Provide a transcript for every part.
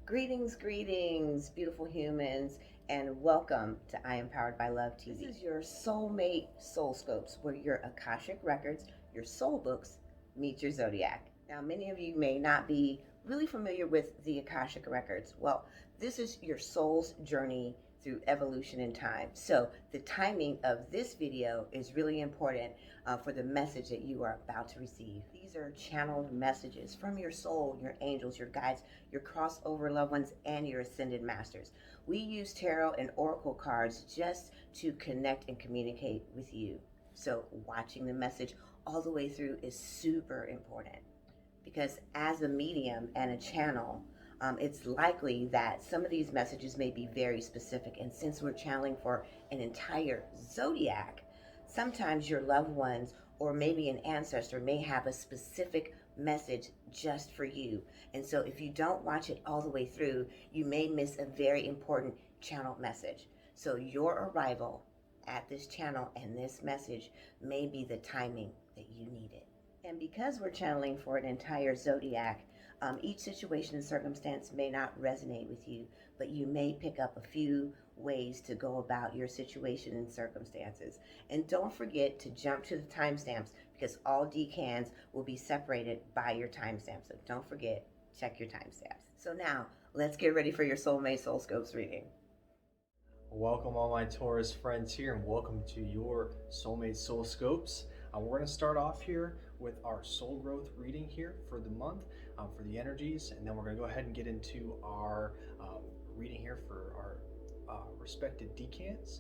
Greetings, beautiful humans, and welcome to I Am Powered by Love TV. This is your soulmate soul scopes, where your Akashic Records, your soul books, meet your zodiac. Now, many of you may not be really familiar with the Akashic Records. Well, this is your soul's journey through evolution in time. So the timing of this video is really important for the message that you are about to receive. These are channeled messages from your soul, your angels, your guides, your crossover loved ones, and your ascended masters. We use tarot and oracle cards just to connect and communicate with you. So watching the message all the way through is super important, because as a medium and a channel, it's likely that some of these messages may be very specific. And since we're channeling for an entire zodiac, sometimes your loved ones or maybe an ancestor may have a specific message just for you. And so if you don't watch it all the way through, you may miss a very important channeled message. So your arrival at this channel and this message may be the timing that you need it. And because we're channeling for an entire zodiac, each situation and circumstance may not resonate with you, but you may pick up a few ways to go about your situation and circumstances. And don't forget to jump to the timestamps, because all decans will be separated by your timestamp. So don't forget, check your timestamps. So now, let's get ready for your Soulmate Soul Scopes reading. Welcome all my Taurus friends here, and welcome to your Soulmate Soul Scopes. We're going to start off here with our soul growth reading here for the month, for the energies, and then we're going to go ahead and get into our reading here for our respected decans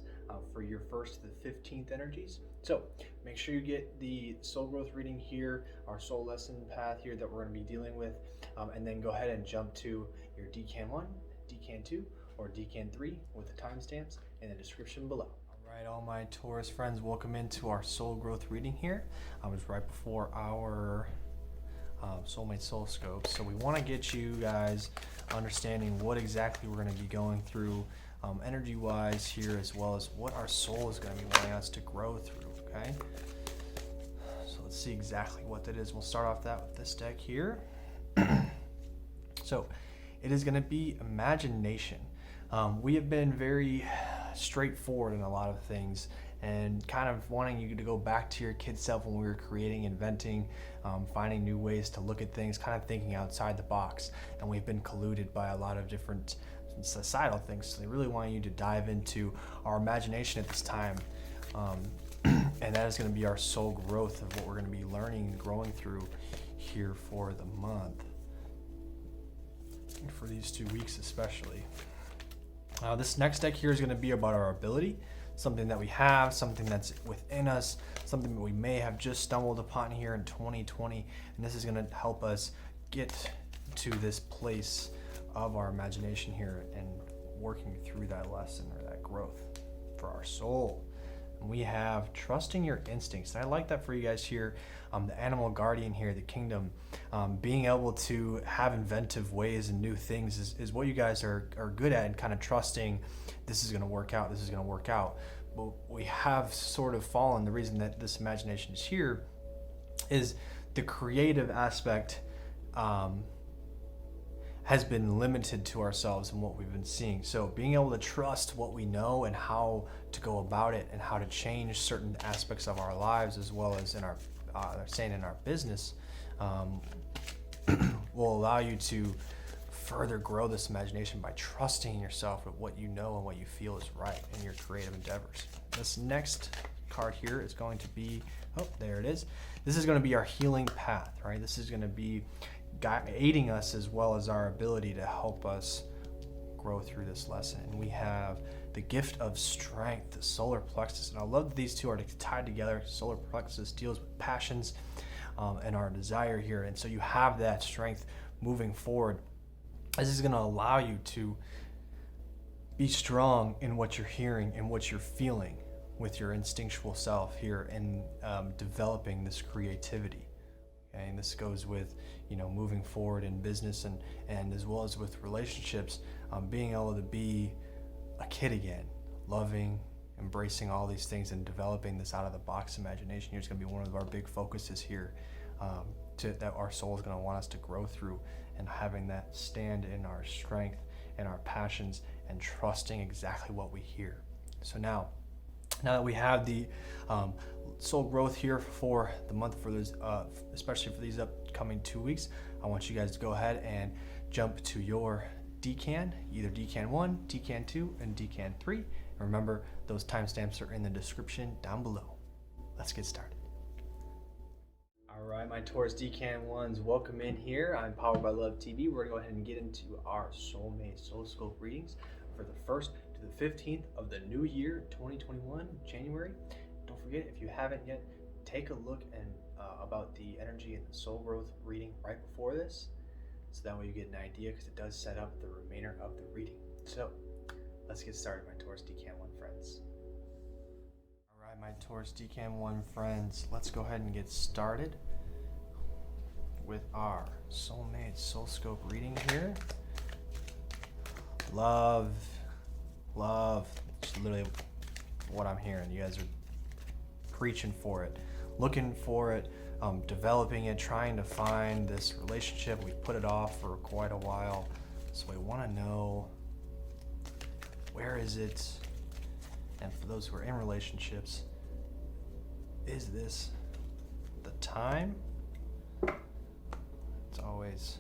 for your 1st to the 15th energies. So make sure you get the soul growth reading here, our soul lesson path here that we're going to be dealing with, and then go ahead and jump to your decan 1, decan 2, or decan 3 with the timestamps in the description below. All right, all my Taurus friends, welcome into our soul growth reading here. I was right before our soulmate soul scope, so we want to get you guys understanding what exactly we're going to be going through energy wise here, as well as what our soul is going to be wanting us to grow through. Okay, so let's see exactly what that is. We'll start off that with this deck here. So it is going to be imagination. We have been very straightforward in a lot of things, and kind of wanting you to go back to your kid self when we were creating, inventing, finding new ways to look at things, kind of thinking outside the box. And we've been colluded by a lot of different societal things, so they really want you to dive into our imagination at this time. And that is going to be our soul growth of what we're going to be learning and growing through here for the month, and for these 2 weeks especially. This next deck here is going to be about our ability, something that we have, something that's within us, something that we may have just stumbled upon here in 2020, and this is going to help us get to this place of our imagination here and working through that lesson or that growth for our soul. And we have trusting your instincts, and I like that for you guys here. The animal guardian here, the kingdom, being able to have inventive ways and new things is what you guys are good at, and kind of trusting this is going to work out, this is going to work out. But we have sort of fallen. The reason that this imagination is here is the creative aspect has been limited to ourselves and what we've been seeing. So being able to trust what we know and how to go about it and how to change certain aspects of our lives, as well as in our in our business, will allow you to further grow this imagination by trusting yourself with what you know and what you feel is right in your creative endeavors. This next card here is going to be, oh, there it is. This is going to be our healing path, right? This is going to be aiding us, as well as our ability to help us grow through this lesson. And we have the gift of strength, the solar plexus. And I love that these two are tied together. Solar plexus deals with passions and our desire here. And so you have that strength moving forward. This is going to allow you to be strong in what you're hearing and what you're feeling with your instinctual self here, and developing this creativity. Okay? And this goes with, moving forward in business and as well as with relationships, being able to be a kid again, loving, embracing all these things, and developing this out of the box imagination here is going to be one of our big focuses here that our soul is going to want us to grow through, and having that stand in our strength and our passions and trusting exactly what we hear. So now that we have the soul growth here for the month, for this, especially for these upcoming 2 weeks, I want you guys to go ahead and jump to your Decan, either Decan 1, Decan 2, and Decan 3. And remember, those timestamps are in the description down below. Let's get started. All right, my Taurus Decan 1s, welcome in here. I'm Powered by Love TV. We're going to go ahead and get into our soulmate SOULSCOPE readings for the 1st to the 15th of the new year, 2021, January. Don't forget, if you haven't yet, take a look about the energy and the soul growth reading right before this, so that way you get an idea, because it does set up the remainder of the reading. So let's get started, my Taurus Decan 1 friends. All right, my Taurus Decan 1 friends, let's go ahead and get started with our soulmate SOULSCOPE reading here. Love, it's literally what I'm hearing. You guys are preaching for it, looking for it, developing it, trying to find this relationship. We put it off for quite a while, so we want to know, where is it? And for those who are in relationships, is this the time? It's always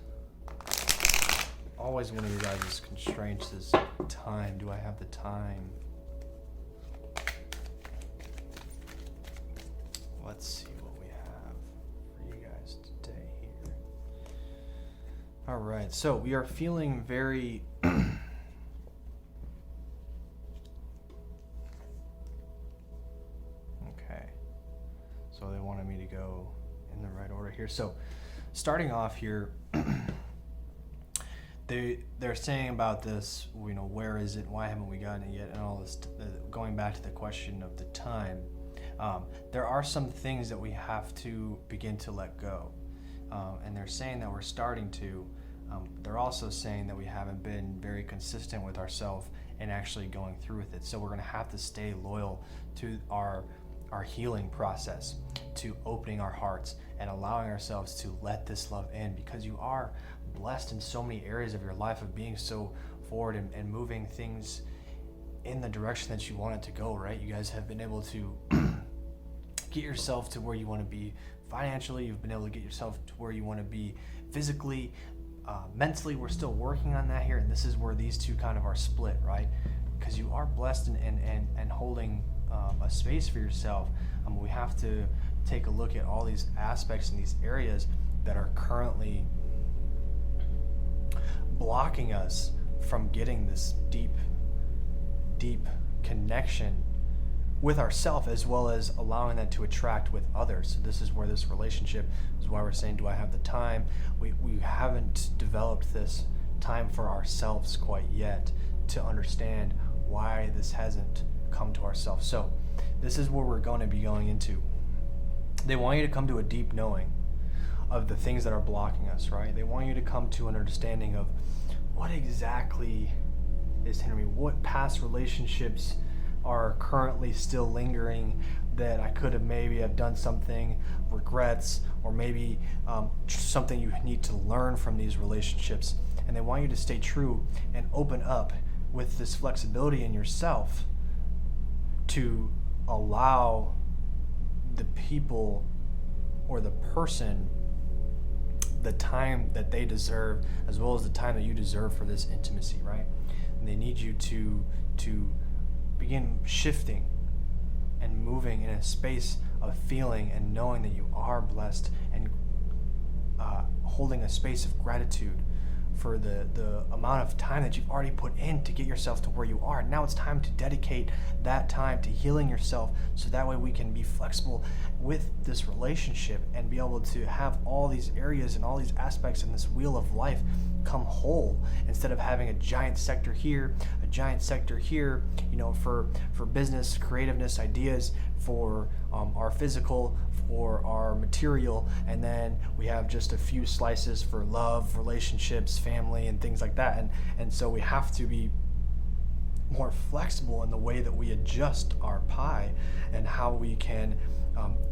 one of you guys' constraints is time. Do I have the time? Let's see what we have for you guys today here. All right, so we are feeling very okay. So they wanted me to go in the right order here. So starting off here, they're saying about this, where is it? Why haven't we gotten it yet? And all this, going back to the question of the time. There are some things that we have to begin to let go. And they're saying that we're starting to. They're also saying that we haven't been very consistent with ourselves and actually going through with it. So we're going to have to stay loyal to our healing process, to opening our hearts and allowing ourselves to let this love in, because you are blessed in so many areas of your life of being so forward and moving things in the direction that you want it to go, right? You guys have been able to get yourself to where you want to be financially. You've been able to get yourself to where you want to be physically, mentally. We're still working on that here, and this is where these two kind of are split, right? Because you are blessed and holding a space for yourself. We have to take a look at all these aspects and these areas that are currently blocking us from getting this deep connection with ourselves, as well as allowing that to attract with others. So this is where this relationship is why we're saying, do I have the time? We haven't developed this time for ourselves quite yet to understand why this hasn't come to ourselves. So this is where we're going to be going into. They want you to come to a deep knowing of the things that are blocking us, right? They want you to come to an understanding of what exactly is hindering me, what past relationships are currently still lingering that I could have maybe have done something, regrets, or maybe something you need to learn from these relationships. And they want you to stay true and open up with this flexibility in yourself to allow the people or the person the time that they deserve, as well as the time that you deserve for this intimacy, right? And they need you to begin shifting and moving in a space of feeling and knowing that you are blessed, and holding a space of gratitude for the amount of time that you've already put in to get yourself to where you are. Now it's time to dedicate that time to healing yourself, so that way we can be flexible with this relationship and be able to have all these areas and all these aspects in this wheel of life come whole, instead of having a giant sector here, a giant sector here, for business, creativeness, ideas, for our physical, for our material, and then we have just a few slices for love, relationships, family, and things like that. And so we have to be more flexible in the way that we adjust our pie and how we can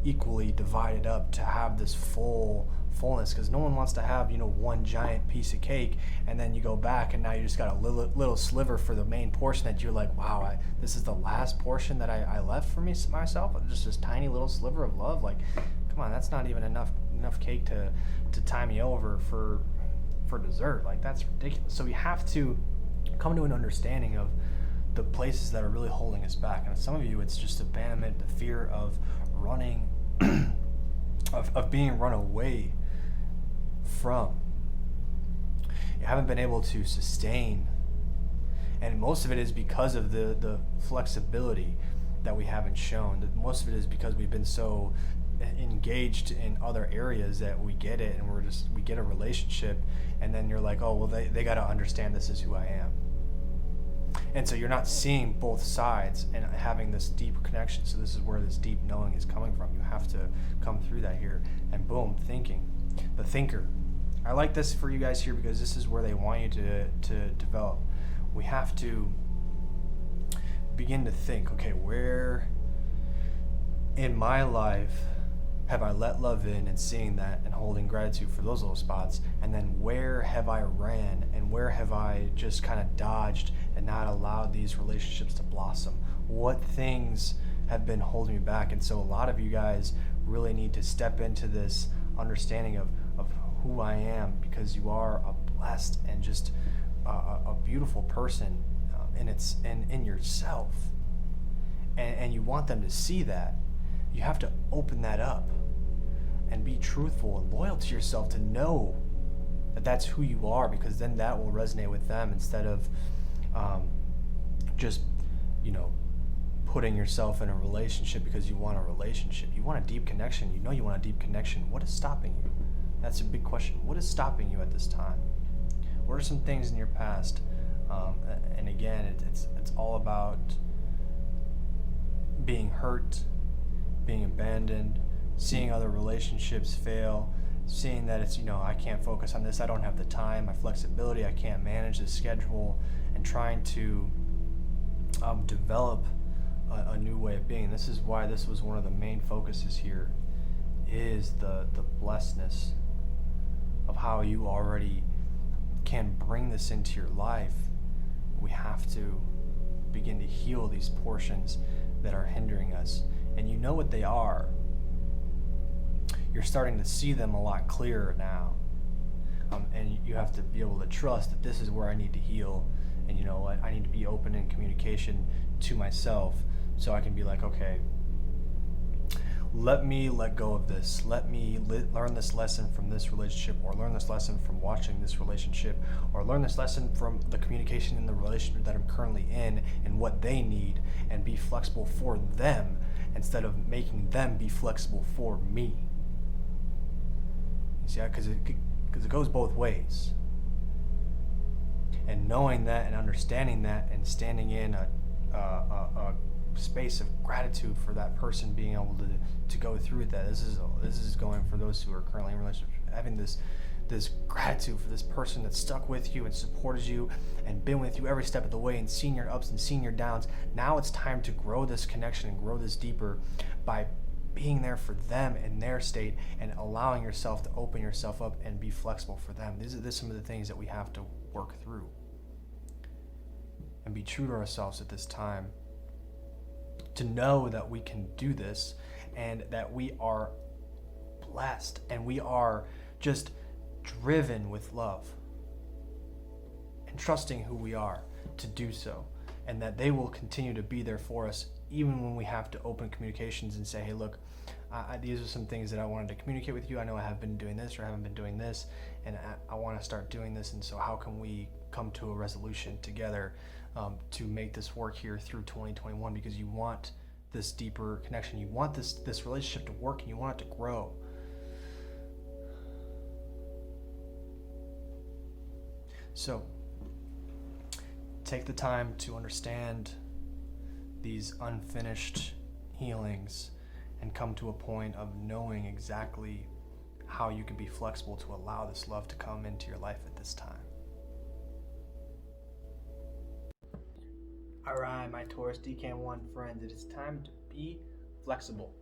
equally divide it up to have this full fullness, because no one wants to have, one giant piece of cake and then you go back and now you just got a little sliver for the main portion that you're like, wow, this is the last portion that I left for myself, just this tiny little sliver of love. Like, come on, that's not even enough cake to tie me over for dessert. Like, that's ridiculous. So we have to come to an understanding of the places that are really holding us back. And some of you, it's just abandonment, the fear of running, of being run away from. You haven't been able to sustain, and most of it is because of the flexibility that we haven't shown. Most of it is because we've been so engaged in other areas that we get it, and we get a relationship, and then you're like, oh well, they got to understand this is who I am. And so you're not seeing both sides and having this deep connection. So this is where this deep knowing is coming from. You have to come through that here. And boom, thinking. The thinker. I like this for you guys here because this is where they want you to develop. We have to begin to think, okay, where in my life have I let love in, and seeing that and holding gratitude for those little spots? And then where have I ran, and where have I just kind of dodged and not allowed these relationships to blossom? What things have been holding me back? And so a lot of you guys really need to step into this understanding of who I am, because you are a blessed and just a beautiful person in yourself. And you want them to see that. You have to open that up and be truthful and loyal to yourself to know that that's who you are, because then that will resonate with them, instead of just putting yourself in a relationship because you want a relationship. You want a deep connection. You want a deep connection. What is stopping you? That's a big question. What is stopping you at this time? What are some things in your past? And again, it's all about being hurt, being abandoned, seeing other relationships fail, seeing that it's, I can't focus on this, I don't have the time, my flexibility, I can't manage the schedule, and trying to develop a new way of being. This is why this was one of the main focuses here, is the blessedness of how you already can bring this into your life. We have to begin to heal these portions that are hindering us. And you know what they are. You're starting to see them a lot clearer now. And you have to be able to trust that this is where I need to heal. And you know what? I need to be open in communication to myself, so I can be like, okay, let me let go of this. Let me learn this lesson from this relationship, or learn this lesson from watching this relationship, or learn this lesson from the communication in the relationship that I'm currently in and what they need, and be flexible for them instead of making them be flexible for me. You see, because it goes both ways. And knowing that and understanding that and standing in a space of gratitude for that person being able to go through that. This is going for those who are currently in relationships, having this gratitude for this person that stuck with you and supported you and been with you every step of the way, and seen your ups and seen your downs. Now it's time to grow this connection and grow this deeper by being there for them in their state, and allowing yourself to open yourself up and be flexible for them. These are some of the things that we have to work through and be true to ourselves at this time, to know that we can do this, and that we are blessed, and we are just driven with love and trusting who we are to do so, and that they will continue to be there for us even when we have to open communications and say, hey, look, these are some things that I wanted to communicate with you. I know I have been doing this or haven't been doing this, and I want to start doing this, and so how can we come to a resolution together to make this work here through 2021, because you want this deeper connection. You want this relationship to work, and you want it to grow. So take the time to understand these unfinished healings and come to a point of knowing exactly how you can be flexible to allow this love to come into your life at this time. Alright, my Taurus Decan 1 friends, it is time to be flexible.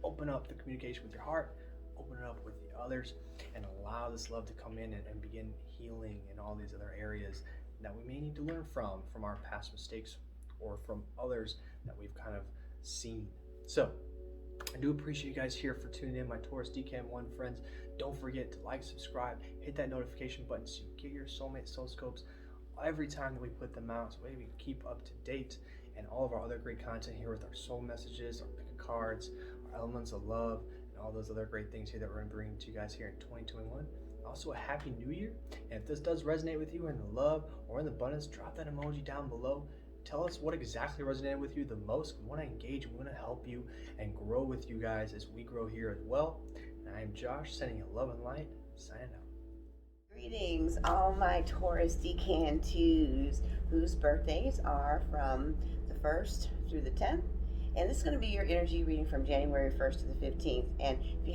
Open up the communication with your heart, open it up with the others, and allow this love to come in and begin healing in all these other areas that we may need to learn from our past mistakes or from others that we've kind of seen. So I do appreciate you guys here for tuning in, my Taurus Decan 1 friends. Don't forget to like, subscribe, hit that notification button so you get your soulmate soul scopes every time that we put them out, so we can keep up to date, and all of our other great content here with our soul messages, our pick of cards, our elements of love, and all those other great things here that we're going to bring to you guys here in 2021. Also, a happy new year. And if this does resonate with you in the love or in the abundance, drop that emoji down below. Tell us what exactly resonated with you the most. We want to engage, we want to help you and grow with you guys as we grow here as well. And I am Josh, sending you love and light, signing out. Greetings, all my Taurus Decan 2s whose birthdays are from the 1st through the 10th. And this is going to be your energy reading from January 1st to the 15th. And if you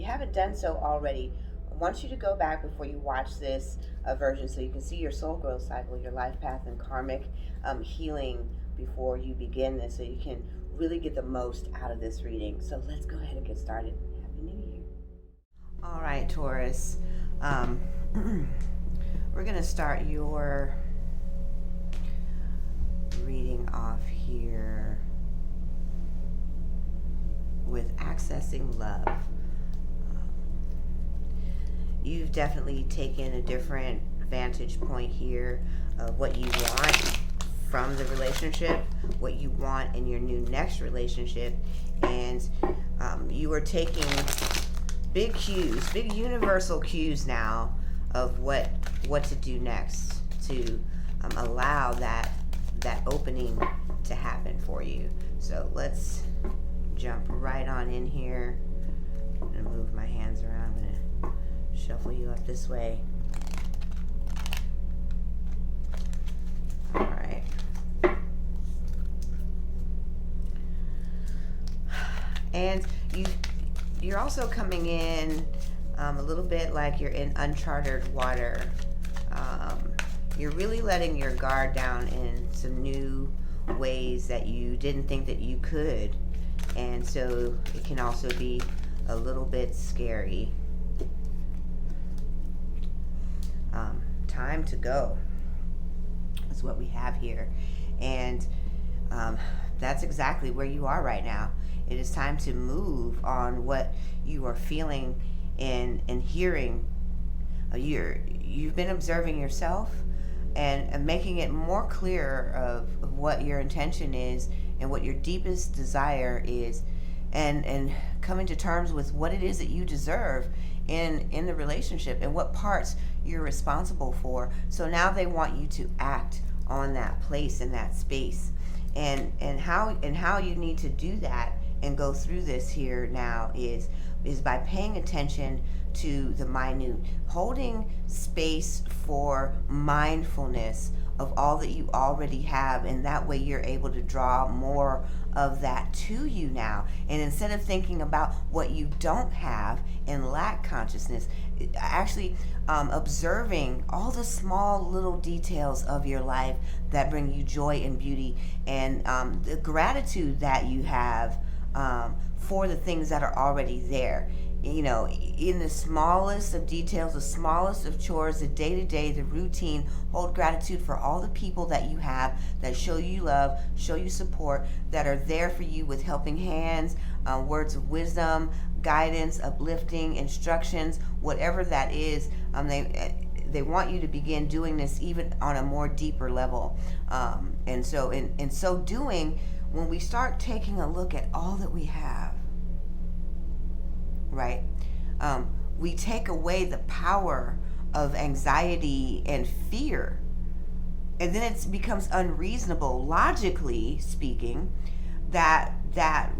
haven't done so already, I want you to go back before you watch this version so you can see your soul growth cycle, your life path, and karmic healing before you begin this, so you can really get the most out of this reading. So let's go ahead and get started. Happy New Year. All right, Taurus. We're going to start your reading off here with accessing love. You've definitely taken a different vantage point here of what you want from the relationship, what you want in your new next relationship, and you are taking big cues, big universal cues now of what to do next to allow that opening to happen for you. So let's jump right on in here. I'm gonna move my hands around. I'm gonna shuffle you up this way. All right. And you're also coming in a little bit like you're in uncharted water. You're really letting your guard down in some new ways that you didn't think that you could. And so it can also be a little bit scary. Time to go is what we have here. And that's exactly where you are right now. It is time to move on what you are feeling and hearing. You've been observing yourself and making it more clear of what your intention is and what your deepest desire is, and coming to terms with what it is that you deserve in the relationship and what parts you're responsible for. So now they want you to act on that place and that space, and how you need to do that and go through this here now is by paying attention to the minute, holding space for mindfulness of all that you already have, and that way you're able to draw more of that to you now. And instead of thinking about what you don't have and lack consciousness, actually observing all the small little details of your life that bring you joy and beauty, and the gratitude that you have for the things that are already there. You know, in the smallest of details, the smallest of chores, the day-to-day, the routine, hold gratitude for all the people that you have that show you love, show you support, that are there for you with helping hands, words of wisdom, guidance, uplifting, instructions, whatever that is. They want you to begin doing this even on a more deeper level. And so in so doing, when we start taking a look at all that we have, right? We take away the power of anxiety and fear. And then it becomes unreasonable, logically speaking, that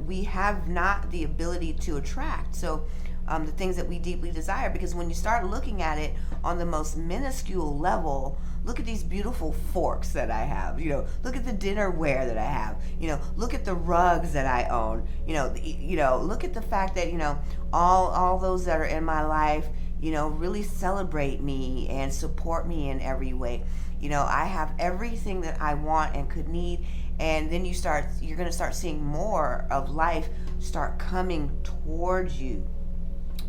we have not the ability to attract. So the things that we deeply desire, because when you start looking at it on the most minuscule level, look at these beautiful forks that I have, look at the dinnerware that I have, look at the rugs that I own, look at the fact that, all those that are in my life, really celebrate me and support me in every way. I have everything that I want and could need. And then you're going to start seeing more of life start coming towards you.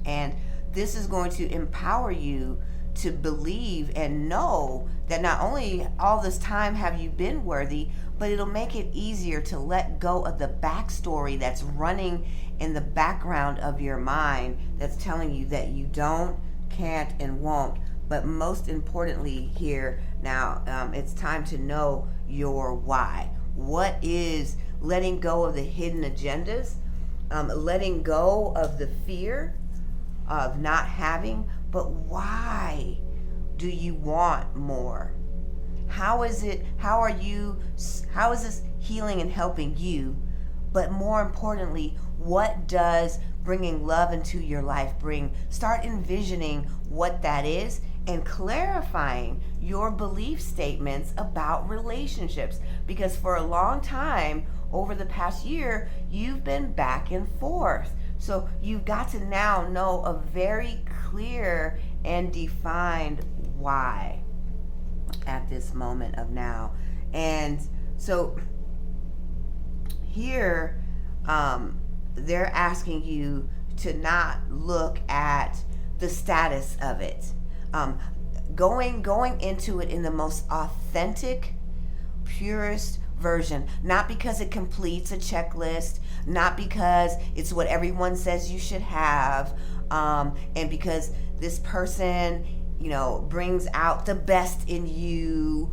And this is going to empower you to believe and know that not only all this time have you been worthy, but it'll make it easier to let go of the backstory that's running in the background of your mind that's telling you that you don't, can't, and won't. But most importantly here now, it's time to know your why. What is letting go of the hidden agendas, letting go of the fear of not having, but why do you want more? How is this healing and helping you? But more importantly, what does bringing love into your life bring? Start envisioning what that is and clarifying your belief statements about relationships. Because for a long time, over the past year, you've been back and forth. So you've got to now know a very clear and defined why at this moment of now. And so here, they're asking you to not look at the status of it. Going into it in the most authentic, purest version, not because it completes a checklist, not because it's what everyone says you should have, and because this person, brings out the best in you.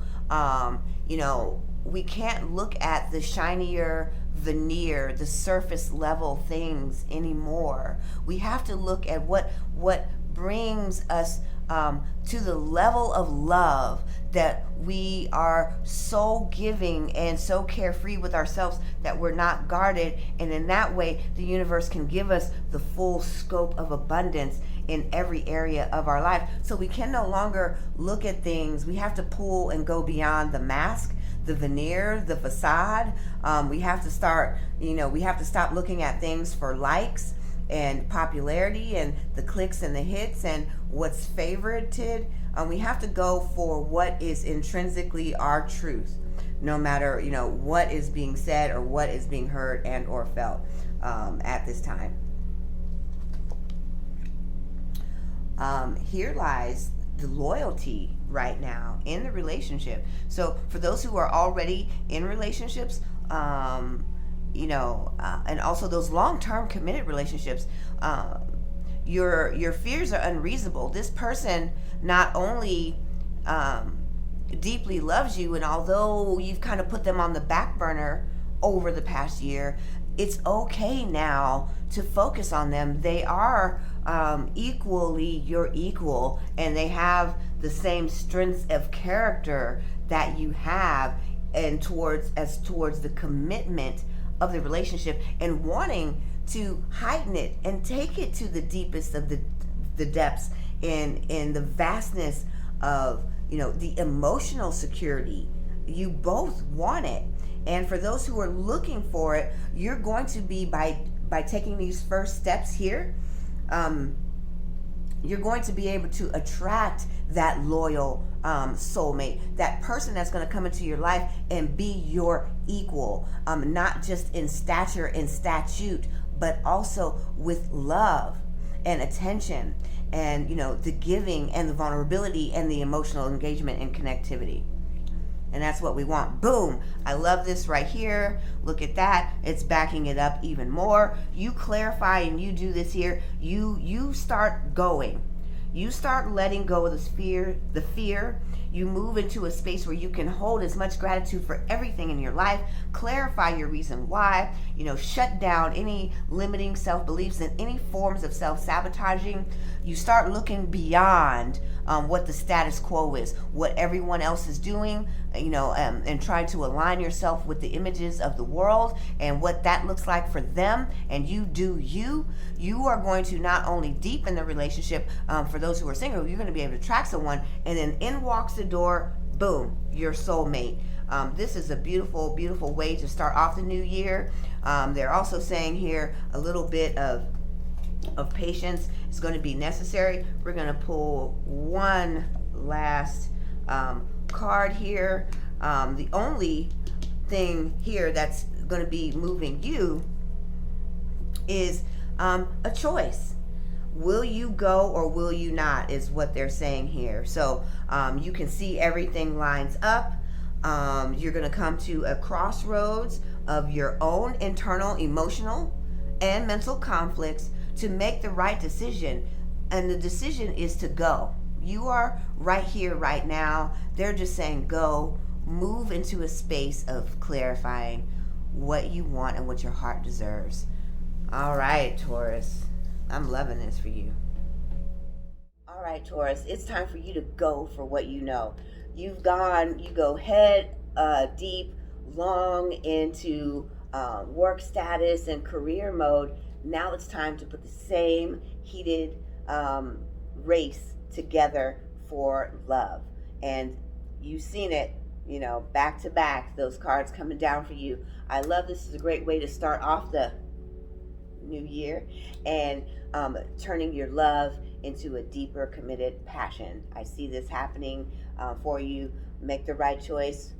We can't look at the shinier veneer, the surface level things anymore. We have to look at what brings us to the level of love that we are so giving and so carefree with ourselves that we're not guarded. And in that way, the universe can give us the full scope of abundance in every area of our life. So we can no longer look at things. We have to pull and go beyond the mask, the veneer, the facade. We have to start, we have to stop looking at things for likes and popularity and the clicks and the hits and what's favorited. We have to go for what is intrinsically our truth, no matter, what is being said or what is being heard and or felt at this time. Here lies the loyalty right now in the relationship. So for those who are already in relationships, and also those long-term committed relationships, your fears are unreasonable. This person not only deeply loves you, and although you've kind of put them on the back burner over the past year, it's okay now to focus on them. They are equally your equal, and they have the same strengths of character that you have, and towards the commitment of the relationship and wanting to heighten it and take it to the deepest of the depths in the vastness of the emotional security. You both want it. And for those who are looking for it, you're going to be by taking these first steps here, you're going to be able to attract that loyal soulmate, that person that's going to come into your life and be your equal, not just in stature and statute, but also with love and attention and the giving and the vulnerability and the emotional engagement and connectivity. And that's what we want. Boom. I love this right here. Look at that. It's backing it up even more. You clarify and you do this here. You start going. You start letting go of the fear. You move into a space where you can hold as much gratitude for everything in your life. Clarify your reason why. Shut down any limiting self-beliefs and any forms of self-sabotaging. You start looking beyond what the status quo is, what everyone else is doing, and try to align yourself with the images of the world and what that looks like for them, and you do you. You are going to not only deepen the relationship, for those who are single, you're going to be able to attract someone, and then in walks the door, boom, your soulmate. This is a beautiful, beautiful way to start off the new year. They're also saying here a little bit of patience is going to be necessary. We're going to pull one last card here. The only thing here that's going to be moving you is a choice. Will you go or will you not, is what they're saying here. So you can see everything lines up. You're going to come to a crossroads of your own internal emotional and mental conflicts to make the right decision. And the decision is to go. You are right here, right now. They're just saying go, move into a space of clarifying what you want and what your heart deserves. All right, Taurus. I'm loving this for you. All right, Taurus, it's time for you to go for what you know. You go head deep, long into work status and career mode. Now it's time to put the same heated race together for love. And you've seen it, back to back, those cards coming down for you. I love this. Is a great way to start off the new year and turning your love into a deeper committed passion. I see this happening for you. Make the right choice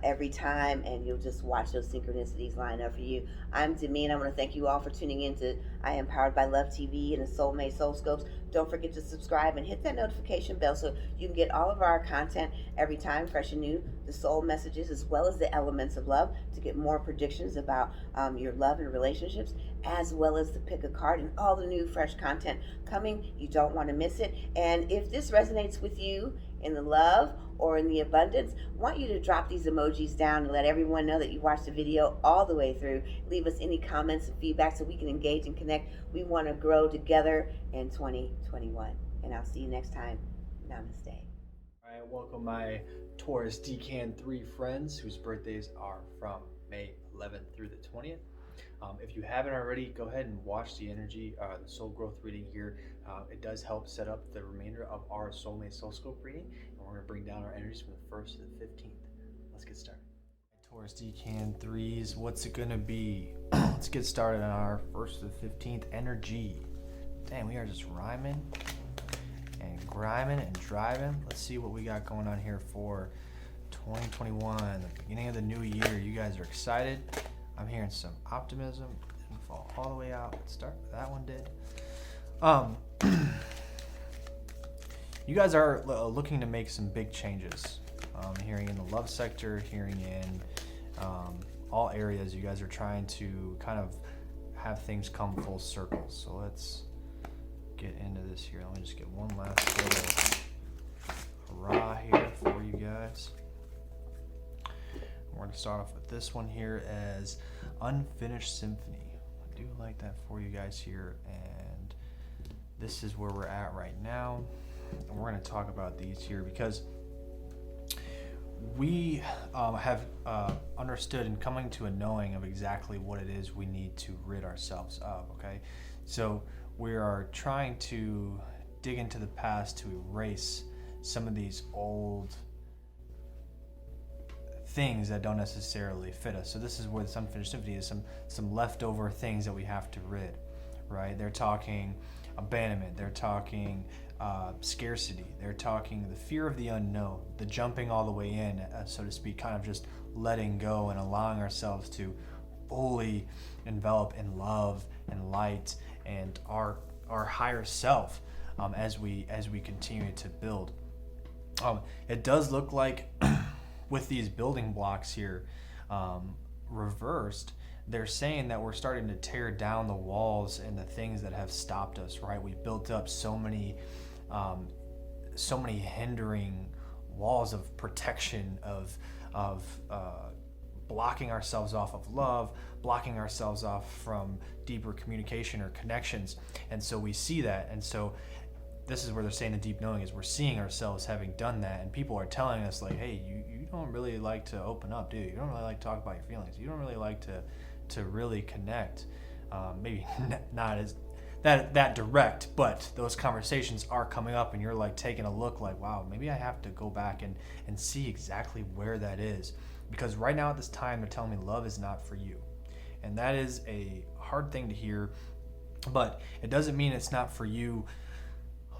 every time, and you'll just watch those synchronicities line up for you. I'm Decan. I want to thank you all for tuning in to I Am Powered by Love TV and the Soulmate Soulscopes. Don't forget to subscribe and hit that notification bell so you can get all of our content every time, fresh and new, the soul messages as well as the elements of love, to get more predictions about your love and relationships, as well as to pick a card and all the new fresh content coming. You don't want to miss it. And if this resonates with you in the love or in the abundance, I want you to drop these emojis down and let everyone know that you watched the video all the way through. Leave us any comments and feedback so we can engage and connect. We want to grow together in 2021. And I'll see you next time. Namaste. All right, welcome my Taurus Decan 3 friends whose birthdays are from May 11th through the 20th. If you haven't already, go ahead and watch the energy, the soul growth reading here. It does help set up the remainder of our Soulmate Soulscope reading, and we're going to bring down our energies from the 1st to the 15th. Let's get started. Taurus Decan 3s, what's it going to be? Let's get started on our 1st to the 15th energy. Damn, we are just rhyming and grinding and driving. Let's see what we got going on here for 2021, the beginning of the new year. You guys are excited. I'm hearing some optimism. Didn't fall all the way out. Let's start. That one did. You guys are looking to make some big changes. Hearing in the love sector, hearing in all areas. You guys are trying to kind of have things come full circle. So let's get into this here. Let me just get one last little hurrah here for you guys. We're going to start off with this one here as Unfinished Symphony. I do like that for you guys here, and this is where we're at right now. And we're going to talk about these here because we have understood and coming to a knowing of exactly what it is we need to rid ourselves of, okay? So we are trying to dig into the past to erase some of these old things that don't necessarily fit us. So this is where this Unfinished Symphony is, some leftover things that we have to rid, right? They're talking abandonment, they're talking scarcity, they're talking the fear of the unknown, the jumping all the way in, so to speak, kind of just letting go and allowing ourselves to fully envelop in love and light and our higher self as we continue to build. It does look like with these building blocks here reversed, they're saying that we're starting to tear down the walls and the things that have stopped us, right? We built up so many hindering walls of protection, of blocking ourselves off of love, blocking ourselves off from deeper communication or connections. And so we see that, and so this is where they're saying the deep knowing is we're seeing ourselves having done that, and people are telling us like, hey, you don't really like to open up, do you? You don't really like to talk about your feelings. You don't really like to really connect. Maybe not as that direct, but those conversations are coming up, and you're like taking a look like, wow, maybe I have to go back and see exactly where that is. Because right now at this time, they're telling me love is not for you. And that is a hard thing to hear, but it doesn't mean it's not for you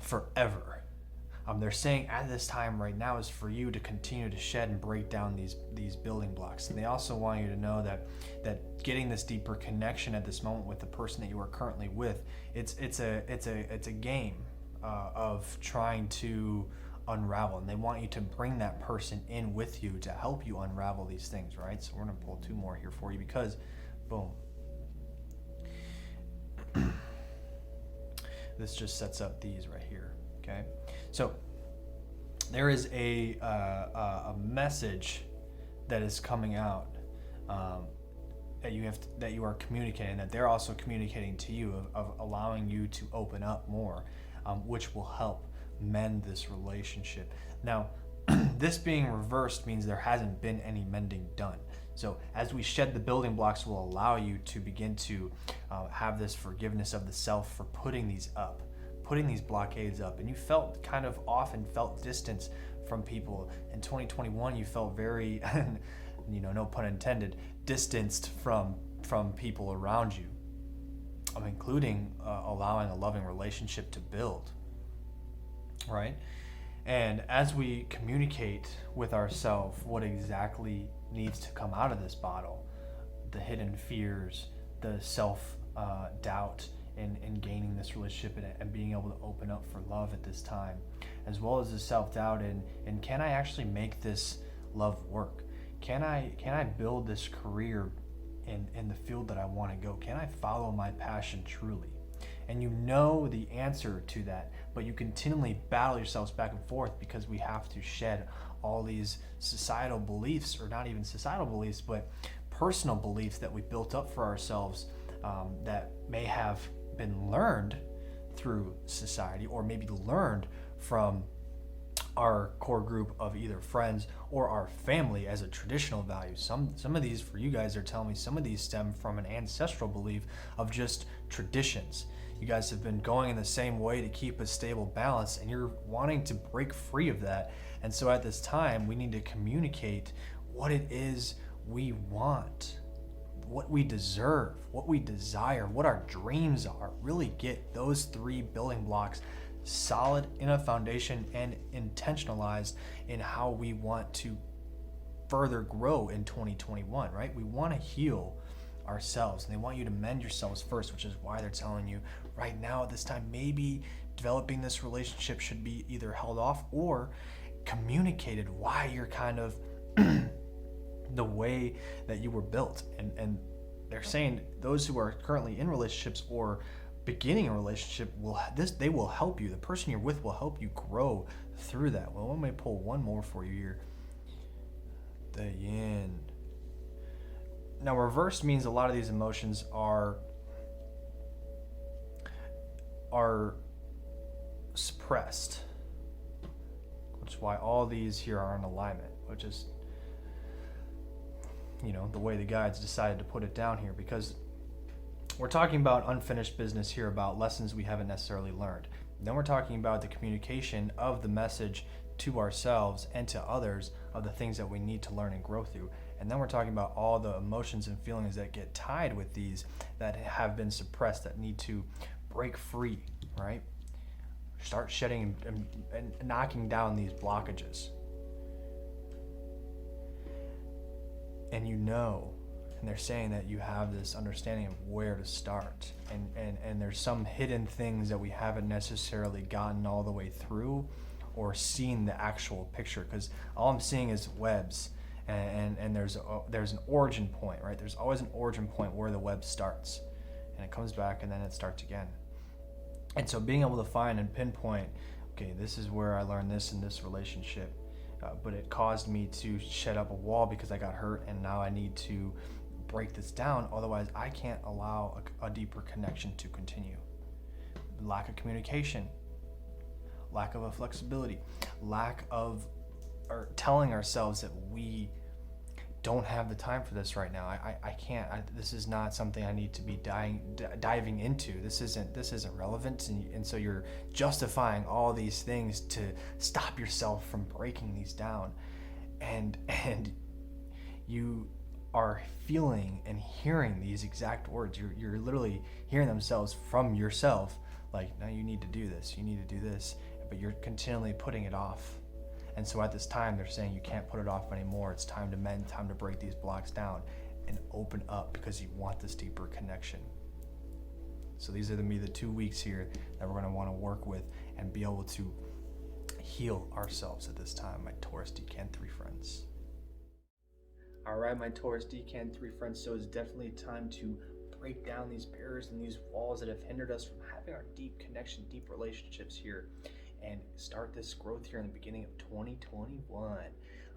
forever. they're saying at this time right now is for you to continue to shed and break down these building blocks. And they also want you to know that getting this deeper connection at this moment with the person that you are currently with, it's a game of trying to unravel, and they want you to bring that person in with you to help you unravel these things, right? So we're going to pull 2 more here for you because boom, this just sets up these right here. Okay, so there is a message that is coming out that you are communicating, that they're also communicating to you, of allowing you to open up more, which will help mend this relationship. Now, this being reversed means there hasn't been any mending done. So as we shed the building blocks, will allow you to begin to have this forgiveness of the self for putting these blockades up. And you felt kind of often felt distance from people. In 2021, you felt very, no pun intended, distanced from people around you, including allowing a loving relationship to build, right? And as we communicate with ourselves what exactly needs to come out of this bottle, the hidden fears, the self-doubt in gaining this relationship and being able to open up for love at this time, as well as the self-doubt and can I actually make this love work? Can I build this career in the field that I want to go? Can I follow my passion truly? And you know the answer to that, but you continually battle yourselves back and forth because we have to shed all these societal beliefs, or not even societal beliefs, but personal beliefs that we built up for ourselves that may have been learned through society, or maybe learned from our core group of either friends or our family as a traditional value. Some of these, for you guys, are telling me some of these stem from an ancestral belief of just traditions. You guys have been going in the same way to keep a stable balance, and you're wanting to break free of that. And so at this time, we need to communicate what it is we want, what we deserve, what we desire, what our dreams are. Really get those 3 building blocks solid in a foundation and intentionalized in how we want to further grow in 2021, right? We want to heal ourselves, and they want you to mend yourselves first, which is why they're telling you right now at this time, maybe developing this relationship should be either held off or communicated why you're kind of the way that you were built. And they're saying those who are currently in relationships or beginning a relationship they will help you. The person you're with will help you grow through that. Well, let me pull 1 more for you here. The yin. Now, reverse means a lot of these emotions are suppressed, which is why all these here are in alignment, which is, the way the guides decided to put it down here, because we're talking about unfinished business here, about lessons we haven't necessarily learned. Then we're talking about the communication of the message to ourselves and to others of the things that we need to learn and grow through. And then we're talking about all the emotions and feelings that get tied with these, that have been suppressed, that need to break free, right? Start shedding and knocking down these blockages. And and they're saying that you have this understanding of where to start. And there's some hidden things that we haven't necessarily gotten all the way through or seen the actual picture, because all I'm seeing is webs. And there's an origin point, right? There's always an origin point where the web starts, and it comes back, and then it starts again. And so being able to find and pinpoint, okay, this is where I learned this in this relationship, but it caused me to shed up a wall because I got hurt, and now I need to break this down. Otherwise, I can't allow a deeper connection to continue. Lack of communication, lack of a flexibility, lack of telling ourselves that we don't have the time for this right now. I can't. This is not something I need to be diving into. This isn't relevant, and so you're justifying all these things to stop yourself from breaking these down, and you are feeling and hearing these exact words. You're literally hearing themselves from yourself, like, now you need to do this. You need to do this. but you're continually putting it off. And so at this time, they're saying you can't put it off anymore. It's time to mend, time to break these blocks down and open up, because you want this deeper connection. So these are the 2 weeks here that we're going to want to work with and be able to heal ourselves at this time, my Taurus Decan 3 friends. All right, my Taurus Decan 3 friends, so it's definitely time to break down these barriers and these walls that have hindered us from having our deep connection, deep relationships here, and start this growth here in the beginning of 2021.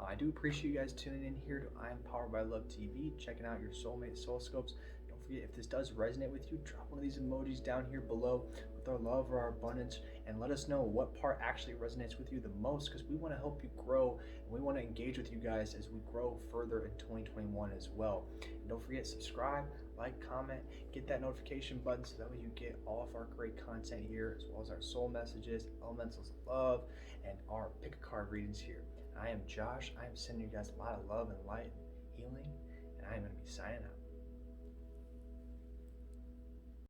I do appreciate you guys tuning in here to I Am Powered by Love TV, checking out your soulmate SOULSCOPEs. Don't forget, if this does resonate with you, drop one of these emojis down here below with our love or our abundance, and let us know what part actually resonates with you the most, because we want to help you grow, and we want to engage with you guys as we grow further in 2021 as well. And don't forget, subscribe, like, comment, get that notification button so that way you get all of our great content here, as well as our soul messages, elementals of love, and our pick a card readings here. I am Josh. I am sending you guys a lot of love and light and healing, and I am going to be signing out.